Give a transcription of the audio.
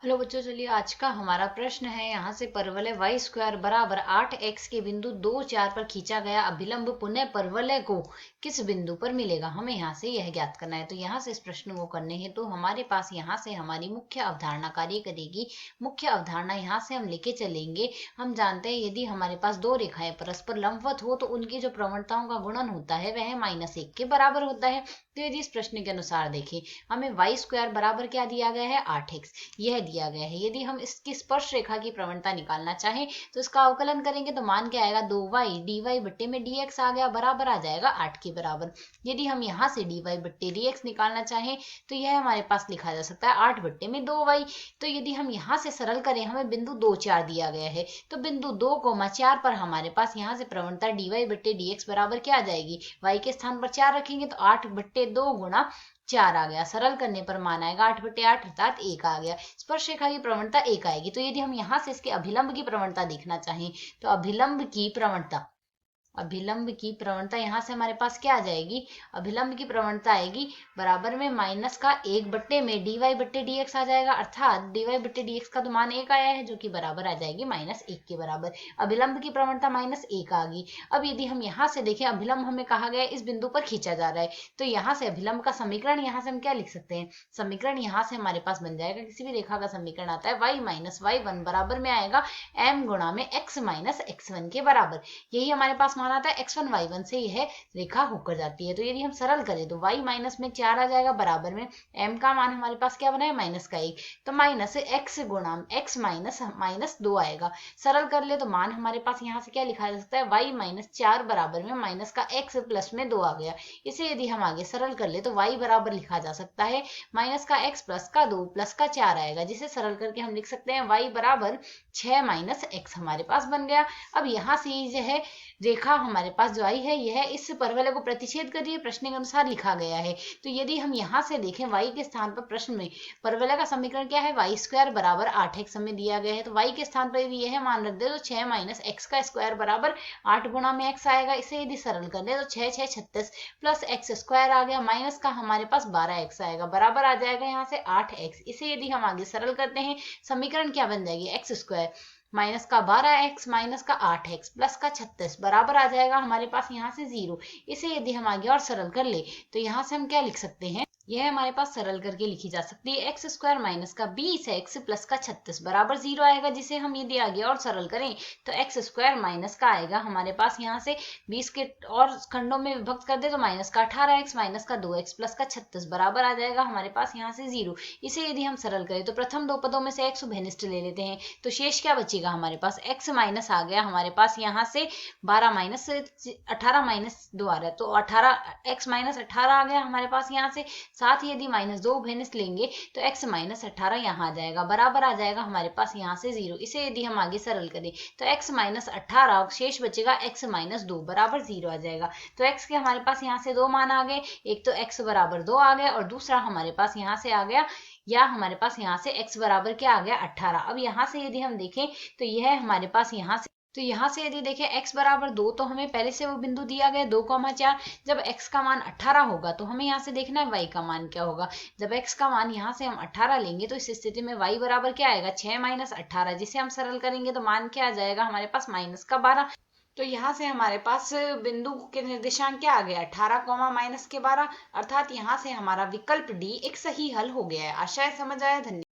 Hello बच्चों, चलिए आज का हमारा प्रश्न है। यहाँ से परवलय वाई स्क्वायर बराबर 8x के बिंदु 2, 4 पर खींचा गया अभिलंब पुनः परवलय को किस बिंदु पर मिलेगा। हमें यहाँ से यह ज्ञात करना है। तो यहाँ से इस प्रश्न को करने हैं तो हमारे पास यहाँ से हमारी मुख्य अवधारणा कार्य करेगी। मुख्य अवधारणा यहाँ से हम लेके चलेंगे। हम जानते हैं यदि हमारे पास दो रेखाएं परस्पर लंबवत हो तो उनकी जो प्रवणताओं का गुणन होता है वह -1 के बराबर होता है। तो यदि इस प्रश्न के अनुसार देखें, हमें वाई स्क्वायर बराबर क्या दिया गया है, 8x यह दिया गया है। यदि हम इसकी स्पर्श रेखा की प्रवणता निकालना चाहें तो इसका अवकलन करेंगे तो मान क्या आएगा, 2y dy बट्टे में dx आ गया, बराबर आ जाएगा 8 के बराबर। यदि हम यहाँ से dy बट्टे dx निकालना चाहें तो यह हमारे पास लिखा जा सकता है 8 बट्टे में 2y। तो यदि हम यहाँ से सरल करें, हमें बिंदु 2, 4 दिया गया है, तो बिंदु 2, 4 पर हमारे पास यहाँ से प्रवणता dy बट्टे dx बराबर क्या आ जाएगी, y के स्थान पर 4 रखेंगे तो 8 बट्टे 2 गुणा 4 आ गया। सरल करने पर मान आएगा 8 बट्टे 8 अर्थात 1 आ गया। स्पर्श रेखा की प्रवणता 1 आएगी। तो यदि हम यहाँ से इसके अभिलंब की प्रवणता देखना चाहें तो अभिलंब की प्रवणता यहाँ से हमारे पास क्या आ जाएगी, अभिलंब की प्रवणता आएगी बराबर में माइनस का 1 बट्टे में dy बट्टे dx आ जाएगा, अर्थात dy बट्टे dx का तो मान 1 आया है जो कि बराबर आ जाएगी -1 के बराबर। अभिलंब की प्रवणता -1 आ गई। अब यदि हम यहाँ से देखें, अभिलंब हमें कहा गया इस बिंदु पर खींचा जा रहा है, तो यहाँ से अभिलंब का समीकरण यहाँ से हम क्या लिख सकते हैं, समीकरण यहाँ से हमारे पास बन जाएगा, किसी भी रेखा का समीकरण आता है y - y1 बराबर में आएगा m गुणा में x - x1 के बराबर। यही हमारे पास मान आता है x1 y1 से यह रेखा होकर जाती है। तो यदि हम सरल करें तो y माइनस में 4 आ जाएगा, बराबर में m का मान हमारे पास क्या बना है, -1, तो माइनस x गुणा x -2 आएगा। सरल कर ले तो मान हमारे पास यहाँ से क्या लिखा जा सकता है, y - 4 बराबर में माइनस का x प्लस में 2 आ गया। इसे यदि हम आगे सरल कर ले तो y बराबर लिखा जा सकता है माइनस का x प्लस का 2 प्लस का 4 आएगा, जिसे सरल करके हम लिख सकते हैं y बराबर 6 - x हमारे पास बन गया। अब यहाँ से जो है रेखा हमारे पास जो आई है यह इस परवलय को प्रतिच्छेद कर रही है, प्रश्न के अनुसार लिखा गया है। तो यदि हम यहाँ से देखें y के स्थान पर प्रश्न में परवलय का समीकरण क्या है, वाई स्क्वायर बराबर 8x हमें दिया गया है। तो y के स्थान पर यदि यह मान रख दे तो 6 - x का स्क्वायर बराबर 8 गुणा में x आएगा। इसे यदि सरल कर ले तो 6 6 36 प्लस x स्क्वायर आ गया, माइनस का हमारे पास 12x आएगा, बराबर आ जाएगा यहाँ से 8x। इसे यदि हम आगे सरल करते हैं, समीकरण क्या बन जाएगी, x स्क्वायर माइनस का 12x माइनस का 8x प्लस का 36 बराबर आ जाएगा हमारे पास यहाँ से 0। इसे यदि हम आगे और सरल कर ले तो यहाँ से हम क्या लिख सकते हैं, यह हमारे पास सरल करके लिखी जा सकती है x स्क्वायर माइनस का 20x प्लस का 36 बराबर 0 आएगा। जिसे हम यदि आगे और सरल करें तो x स्क्वायर माइनस का आएगा हमारे पास यहाँ से 20 के और खंडों में विभक्त कर दे तो माइनस का 18x माइनस का 2x प्लस का 36 बराबर आ जाएगा हमारे पास यहाँ से 0। इसे यदि हम सरल करें तो प्रथम दो पदों में से x उभयनिष्ठ ले लेते हैं तो शेष क्या बचेगा, हमारे पास x माइनस आ गया हमारे पास यहाँ से 12 माइनस 18 माइनस 2 आ रहा है, तो 18 x माइनस 18 आ गया हमारे पास यहाँ से। साथ ही यदि -2 उभयनिष्ठ लेंगे तो x - 18 यहाँ आ जाएगा, बराबर आ जाएगा हमारे पास यहाँ से 0। इसे यदि हम आगे सरल करें तो x - 18 शेष बचेगा x - 2 बराबर 0 आ जाएगा। तो x के हमारे पास यहाँ से दो मान आ गए, एक तो x बराबर 2 आ गया और दूसरा हमारे पास यहाँ से आ गया, या हमारे पास यहाँ से x बराबर क्या आ गया, 18। अब यहाँ से यदि हम देखें तो यह हमारे पास यहाँ से यदि देखें x बराबर 2 तो हमें पहले से वो बिंदु दिया गया 2,4। जब x का मान 18 होगा तो हमें यहाँ से देखना है y का मान क्या होगा। जब x का मान यहाँ से हम 18 लेंगे तो इस स्थिति में y बराबर क्या आएगा, 6 - 18, जिसे हम सरल करेंगे तो मान क्या आ जाएगा हमारे पास माइनस का 12। तो यहाँ से हमारे पास बिंदु के निर्देशांक क्या आ गया, 18, माइनस के 12, अर्थात यहाँ से हमारा विकल्प डी एक सही हल हो गया है। आशा है समझ आया। धन्यवाद।